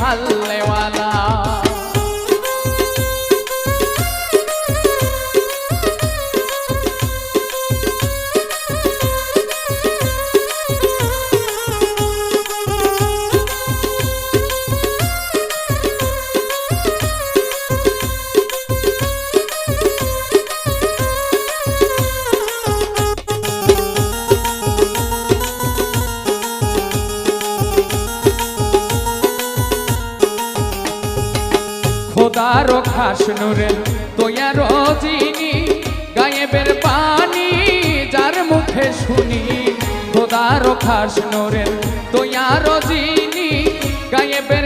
হাল্লেওয়ালা। খোদারো খাস নূরের তোয়ারো যিনি গায়েবের বাণী যার মুখে শুনি। খোদারো খাস নূরের তোয়ারো যিনি গায়েবের